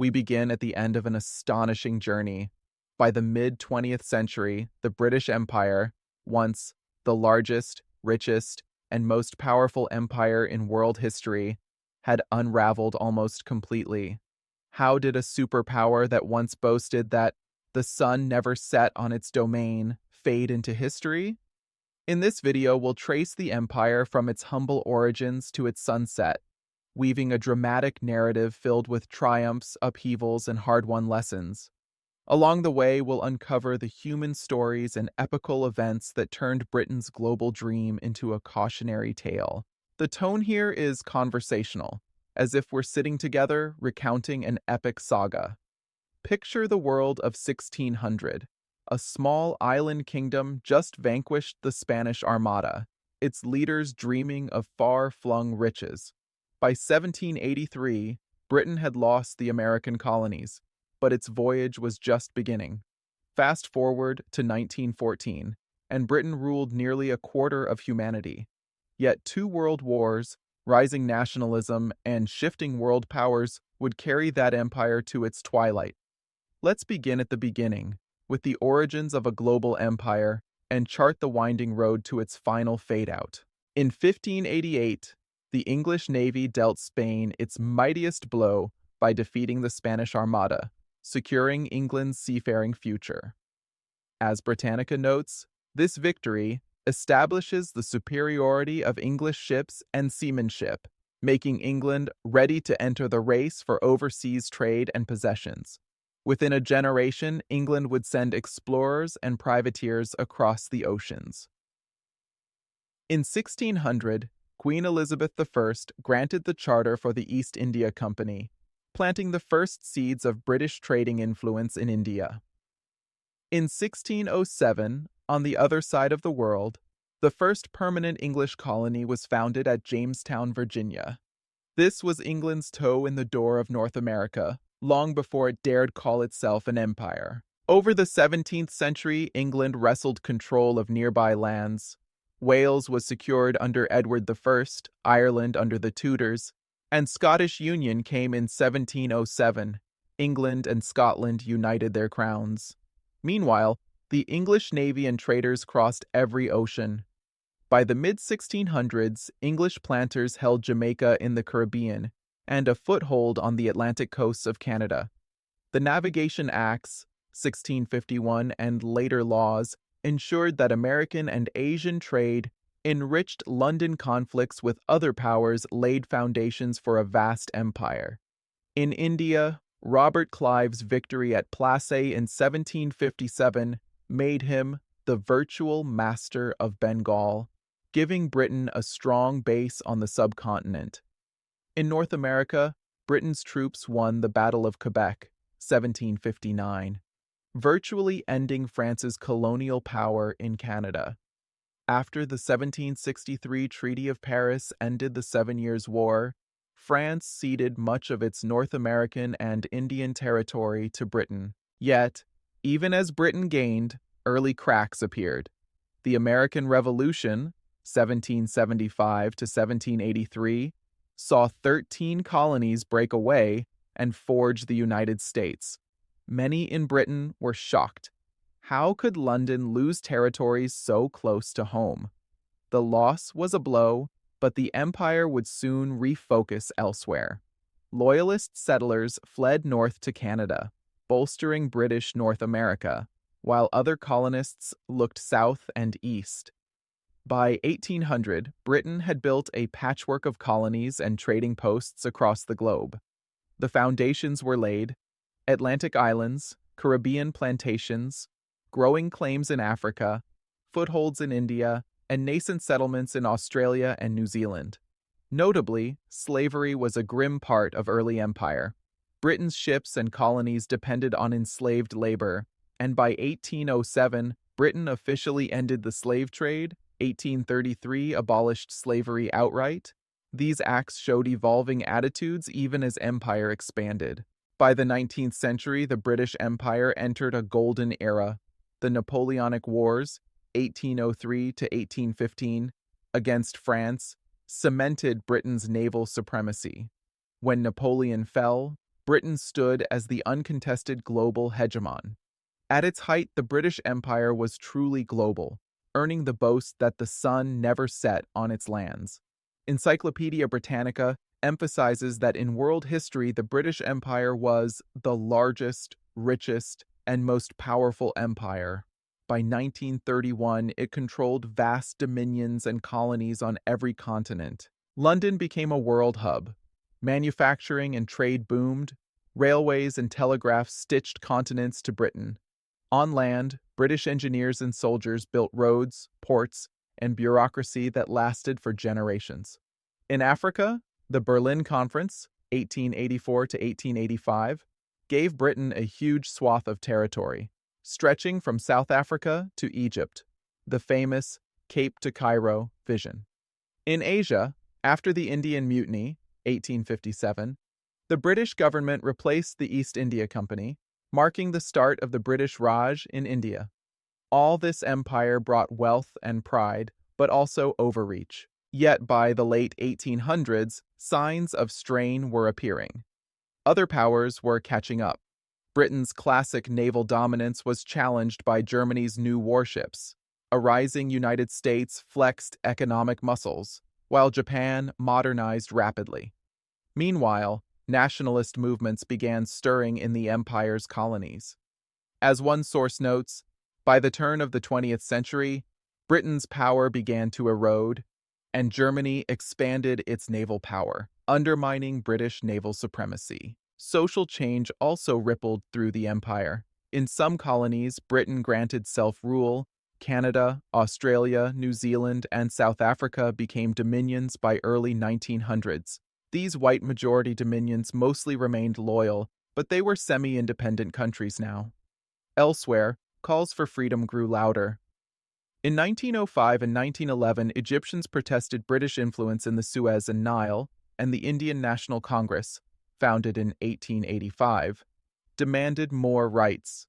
We begin at the end of an astonishing journey. By the mid-20th century, the British Empire, once the largest, richest, and most powerful empire in world history, had unraveled almost completely. How did a superpower that once boasted that the sun never set on its domain fade into history? In this video, we'll trace the empire from its humble origins to its sunset, weaving a dramatic narrative filled with triumphs, upheavals, and hard-won lessons. Along the way, we'll uncover the human stories and epical events that turned Britain's global dream into a cautionary tale. The tone here is conversational, as if we're sitting together recounting an epic saga. Picture the world of 1600. A small island kingdom just vanquished the Spanish Armada, its leaders dreaming of far-flung riches. By 1783, Britain had lost the American colonies, but its voyage was just beginning. Fast forward to 1914, and Britain ruled nearly a quarter of humanity. Yet 2 world wars, rising nationalism, and shifting world powers would carry that empire to its twilight. Let's begin at the beginning, with the origins of a global empire, and chart the winding road to its final fade-out. In 1588, the English Navy dealt Spain its mightiest blow by defeating the Spanish Armada, securing England's seafaring future. As Britannica notes, this victory establishes the superiority of English ships and seamanship, making England ready to enter the race for overseas trade and possessions. Within a generation, England would send explorers and privateers across the oceans. In 1600, Queen Elizabeth I granted the charter for the East India Company, planting the first seeds of British trading influence in India. In 1607, on the other side of the world, the first permanent English colony was founded at Jamestown, Virginia. This was England's toe in the door of North America, long before it dared call itself an empire. Over the 17th century, England wrestled control of nearby lands. Wales was secured under Edward I, Ireland under the Tudors, and Scottish Union came in 1707. England and Scotland united their crowns. Meanwhile, the English navy and traders crossed every ocean. By the mid-1600s, English planters held Jamaica in the Caribbean and a foothold on the Atlantic coasts of Canada. The Navigation Acts, 1651, and later laws ensured that American and Asian trade enriched London. Conflicts with other powers laid foundations for a vast empire. In India, Robert Clive's victory at Plassey in 1757 made him the virtual master of Bengal, giving Britain a strong base on the subcontinent. In North America, Britain's troops won the Battle of Quebec, 1759, virtually ending France's colonial power in Canada. After the 1763 Treaty of Paris ended the 7 Years' War, France ceded much of its North American and Indian territory to Britain. Yet, even as Britain gained, early cracks appeared. The American Revolution, 1775 to 1783, saw 13 colonies break away and forge the United States. Many in Britain were shocked. How could London lose territories so close to home? The loss was a blow, but the empire would soon refocus elsewhere. Loyalist settlers fled north to Canada, bolstering British North America, while other colonists looked south and east. By 1800, Britain had built a patchwork of colonies and trading posts across the globe. The foundations were laid: Atlantic islands, Caribbean plantations, growing claims in Africa, footholds in India, and nascent settlements in Australia and New Zealand. Notably, slavery was a grim part of early empire. Britain's ships and colonies depended on enslaved labor, and by 1807, Britain officially ended the slave trade. 1833 abolished slavery outright. These acts showed evolving attitudes even as empire expanded. By the 19th century, the British Empire entered a golden era. The Napoleonic Wars, 1803 to 1815, against France, cemented Britain's naval supremacy. When Napoleon fell, Britain stood as the uncontested global hegemon. At its height, the British Empire was truly global, earning the boast that the sun never set on its lands. Encyclopedia Britannica emphasizes that in world history, the British Empire was the largest, richest, and most powerful empire. By 1931, it controlled vast dominions and colonies on every continent. London became a world hub. Manufacturing and trade boomed. Railways and telegraphs stitched continents to Britain. On land, British engineers and soldiers built roads, ports, and bureaucracy that lasted for generations. In Africa, the Berlin Conference, 1884 to 1885, gave Britain a huge swath of territory, stretching from South Africa to Egypt, the famous Cape to Cairo vision. In Asia, after the Indian Mutiny, 1857, the British government replaced the East India Company, marking the start of the British Raj in India. All this empire brought wealth and pride, but also overreach. Yet by the late 1800s, signs of strain were appearing. Other powers were catching up. Britain's classic naval dominance was challenged by Germany's new warships. A rising United States flexed economic muscles, while Japan modernized rapidly. Meanwhile, nationalist movements began stirring in the empire's colonies. As one source notes, by the turn of the 20th century, Britain's power began to erode, and Germany expanded its naval power, undermining British naval supremacy. Social change also rippled through the empire. In some colonies, Britain granted self-rule. Canada, Australia, New Zealand, and South Africa became dominions by early 1900s. These white majority dominions mostly remained loyal, but they were semi-independent countries now. Elsewhere, calls for freedom grew louder. In 1905 and 1911, Egyptians protested British influence in the Suez and Nile, and the Indian National Congress, founded in 1885, demanded more rights.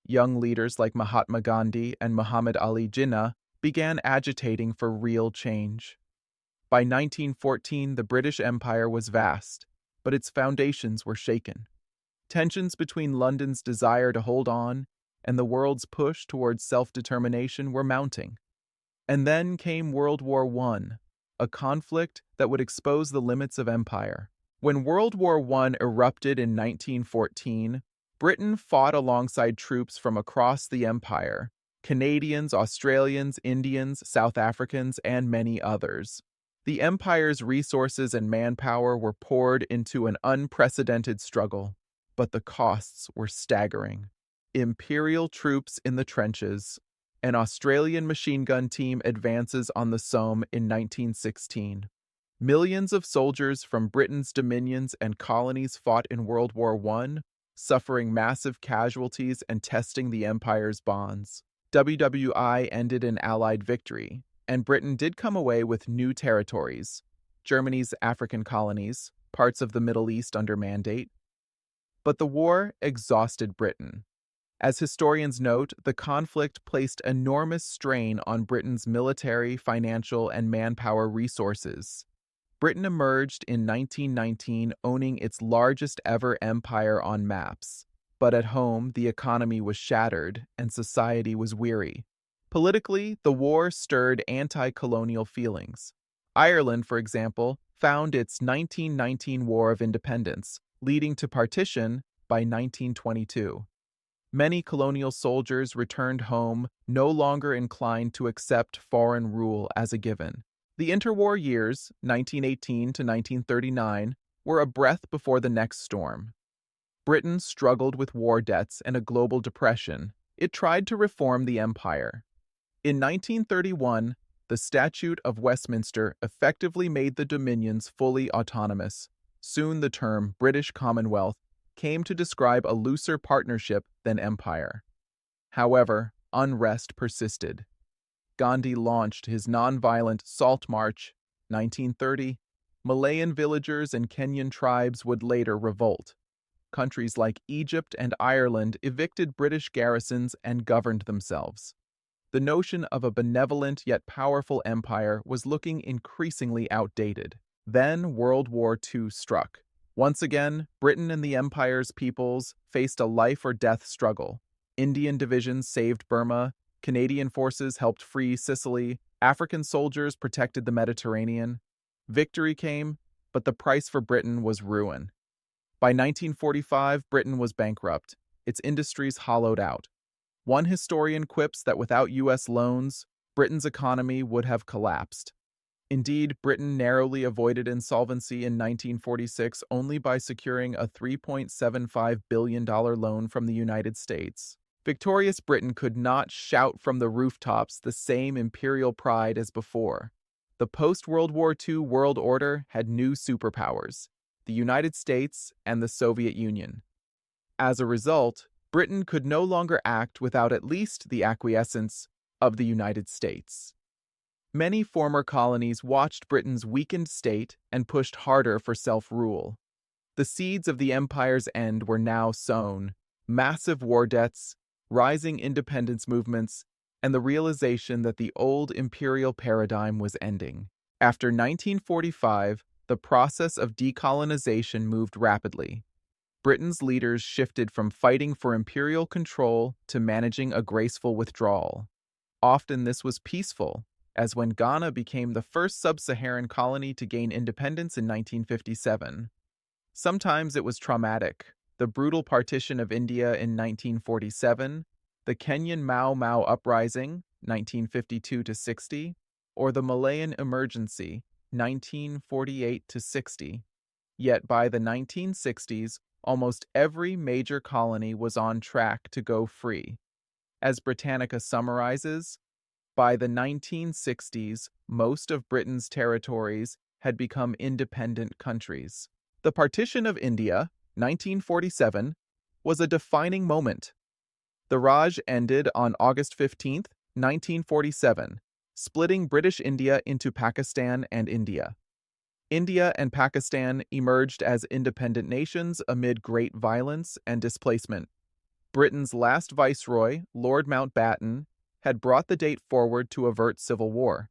Young leaders like Mahatma Gandhi and Muhammad Ali Jinnah began agitating for real change. By 1914, the British Empire was vast, but its foundations were shaken. Tensions between London's desire to hold on and the world's push towards self-determination were mounting. And then came World War I, a conflict that would expose the limits of empire. When World War I erupted in 1914, Britain fought alongside troops from across the empire: Canadians, Australians, Indians, South Africans, and many others. The empire's resources and manpower were poured into an unprecedented struggle, but the costs were staggering. Imperial troops in the trenches. An Australian machine gun team advances on the Somme in 1916. Millions of soldiers from Britain's dominions and colonies fought in World War I, suffering massive casualties and testing the empire's bonds. WWI ended in Allied victory, and Britain did come away with new territories: Germany's African colonies, parts of the Middle East under Mandate. But the war exhausted Britain. As historians note, the conflict placed enormous strain on Britain's military, financial, and manpower resources. Britain emerged in 1919 owning its largest ever empire on maps. But at home, the economy was shattered and society was weary. Politically, the war stirred anti-colonial feelings. Ireland, for example, found its 1919 War of Independence, leading to partition by 1922. Many colonial soldiers returned home, no longer inclined to accept foreign rule as a given. The interwar years, 1918 to 1939, were a breath before the next storm. Britain struggled with war debts and a global depression. It tried to reform the empire. In 1931, the Statute of Westminster effectively made the dominions fully autonomous. Soon the term British Commonwealth came to describe a looser partnership than empire. However, unrest persisted. Gandhi launched his nonviolent Salt March, 1930. Malayan villagers and Kenyan tribes would later revolt. Countries like Egypt and Ireland evicted British garrisons and governed themselves. The notion of a benevolent yet powerful empire was looking increasingly outdated. Then World War II struck. Once again, Britain and the empire's peoples faced a life-or-death struggle. Indian divisions saved Burma, Canadian forces helped free Sicily, African soldiers protected the Mediterranean. Victory came, but the price for Britain was ruin. By 1945, Britain was bankrupt, its industries hollowed out. One historian quips that without U.S. loans, Britain's economy would have collapsed. Indeed, Britain narrowly avoided insolvency in 1946 only by securing a $3.75 billion loan from the United States. Victorious Britain could not shout from the rooftops the same imperial pride as before. The post-World War II world order had new superpowers, the United States and the Soviet Union. As a result, Britain could no longer act without at least the acquiescence of the United States. Many former colonies watched Britain's weakened state and pushed harder for self-rule. The seeds of the empire's end were now sown: massive war debts, rising independence movements, and the realization that the old imperial paradigm was ending. After 1945, the process of decolonization moved rapidly. Britain's leaders shifted from fighting for imperial control to managing a graceful withdrawal. Often this was peaceful, as when Ghana became the first sub-Saharan colony to gain independence in 1957. Sometimes it was traumatic: the brutal partition of India in 1947, the Kenyan Mau Mau Uprising, 1952-60, or the Malayan Emergency, 1948-60. Yet by the 1960s, almost every major colony was on track to go free. As Britannica summarizes, by the 1960s, most of Britain's territories had become independent countries. The partition of India, 1947, was a defining moment. The Raj ended on August 15, 1947, splitting British India into Pakistan and India. India and Pakistan emerged as independent nations amid great violence and displacement. Britain's last viceroy, Lord Mountbatten, had brought the date forward to avert civil war.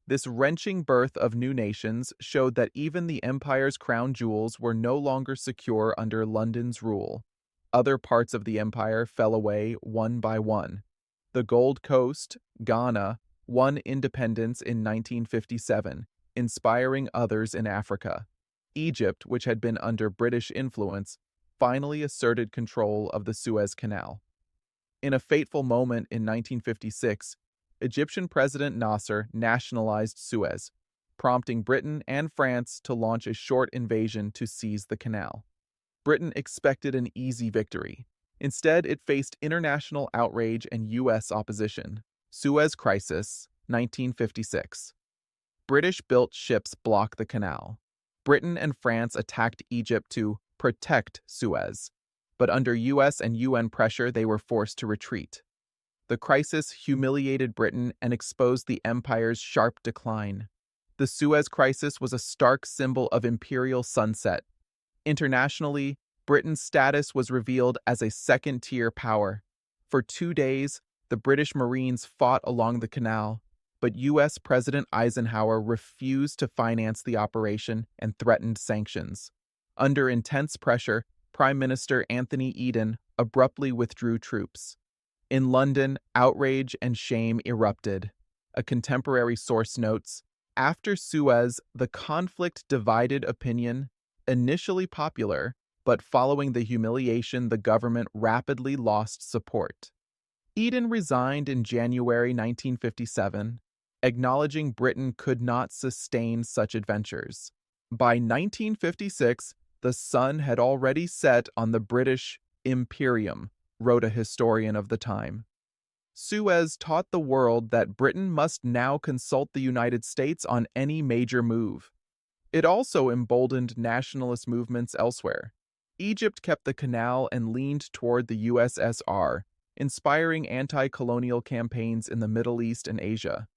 This wrenching birth of new nations showed that even the empire's crown jewels were no longer secure under London's rule. Other parts of the empire fell away one by one. The Gold Coast, Ghana, won independence in 1957, inspiring others in Africa. Egypt, which had been under British influence, finally asserted control of the Suez Canal. In a fateful moment in 1956, Egyptian President Nasser nationalized Suez, prompting Britain and France to launch a short invasion to seize the canal. Britain expected an easy victory. Instead, it faced international outrage and U.S. opposition. Suez Crisis, 1956. British-built ships blocked the canal. Britain and France attacked Egypt to protect Suez, but under U.S. and UN pressure, they were forced to retreat. The crisis humiliated Britain and exposed the empire's sharp decline. The Suez Crisis was a stark symbol of imperial sunset. Internationally, Britain's status was revealed as a second-tier power. For 2 days, the British Marines fought along the canal, but U.S. President Eisenhower refused to finance the operation and threatened sanctions. Under intense pressure, Prime Minister Anthony Eden abruptly withdrew troops. In London, outrage and shame erupted. A contemporary source notes, "After Suez, the conflict divided opinion, initially popular, but following the humiliation, the government rapidly lost support." Eden resigned in January 1957, acknowledging Britain could not sustain such adventures. By 1956, the sun had already set on the British Imperium, wrote a historian of the time. Suez taught the world that Britain must now consult the United States on any major move. It also emboldened nationalist movements elsewhere. Egypt kept the canal and leaned toward the USSR, inspiring anti-colonial campaigns in the Middle East and Asia.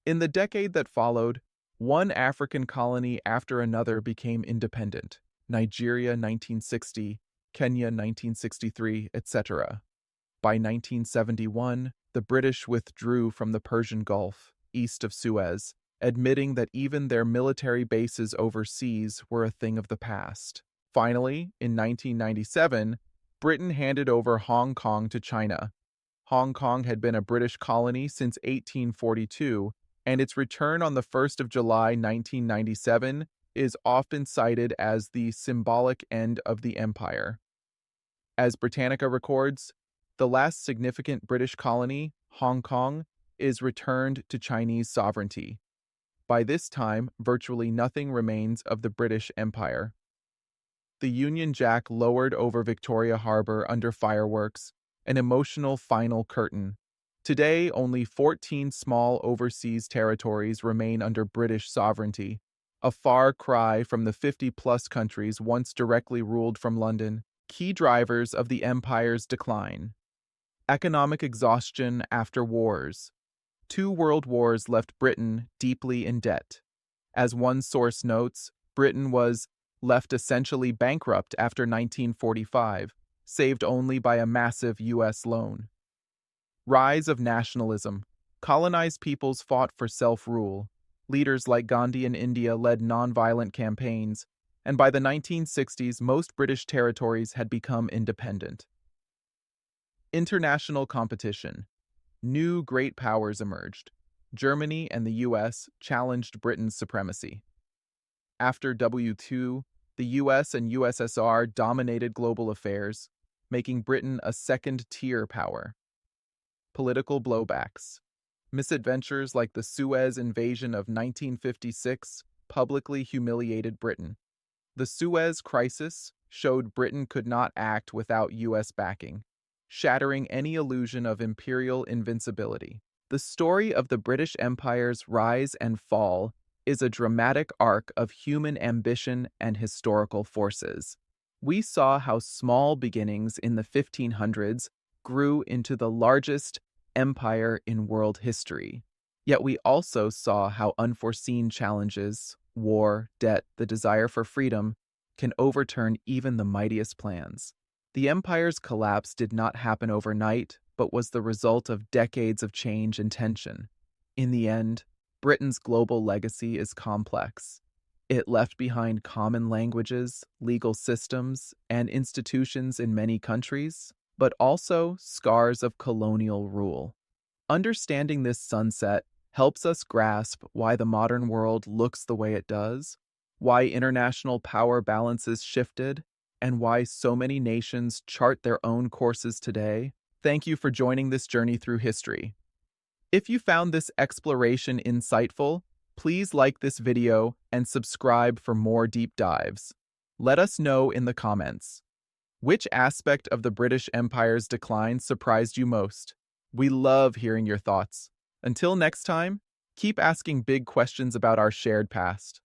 In the decade that followed, one African colony after another became independent: Nigeria 1960, Kenya 1963, etc. By 1971, the British withdrew from the Persian Gulf, east of Suez, admitting that even their military bases overseas were a thing of the past. Finally, in 1997, Britain handed over Hong Kong to China. Hong Kong had been a British colony since 1842, and its return on the 1st of July 1997 is often cited as the symbolic end of the empire. As Britannica records, the last significant British colony, Hong Kong, is returned to Chinese sovereignty. By this time, virtually nothing remains of the British Empire. The Union Jack lowered over Victoria Harbor under fireworks, an emotional final curtain. Today, only 14 small overseas territories remain under British sovereignty, a far cry from the 50-plus countries once directly ruled from London. Key drivers of the empire's decline. Economic exhaustion after wars. 2 world wars left Britain deeply in debt. As one source notes, Britain was left essentially bankrupt after 1945, saved only by a massive U.S. loan. Rise of nationalism. Colonized peoples fought for self-rule. Leaders like Gandhi in India led nonviolent campaigns, and by the 1960s, most British territories had become independent. International competition. New great powers emerged. Germany and the U.S. challenged Britain's supremacy. After W2, the U.S. and USSR dominated global affairs, making Britain a second-tier power. Political blowbacks. Misadventures like the Suez invasion of 1956 publicly humiliated Britain. The Suez Crisis showed Britain could not act without U.S. backing, shattering any illusion of imperial invincibility. The story of the British Empire's rise and fall is a dramatic arc of human ambition and historical forces. We saw how small beginnings in the 1500s grew into the largest empire in world history. Yet we also saw how unforeseen challenges, war, debt, the desire for freedom, can overturn even the mightiest plans. The empire's collapse did not happen overnight, but was the result of decades of change and tension. In the end, Britain's global legacy is complex. It left behind common languages, legal systems, and institutions in many countries, but also scars of colonial rule. Understanding this sunset helps us grasp why the modern world looks the way it does, why international power balances shifted, and why so many nations chart their own courses today. Thank you for joining this journey through history. If you found this exploration insightful, please like this video and subscribe for more deep dives. Let us know in the comments. Which aspect of the British Empire's decline surprised you most? We love hearing your thoughts. Until next time, keep asking big questions about our shared past.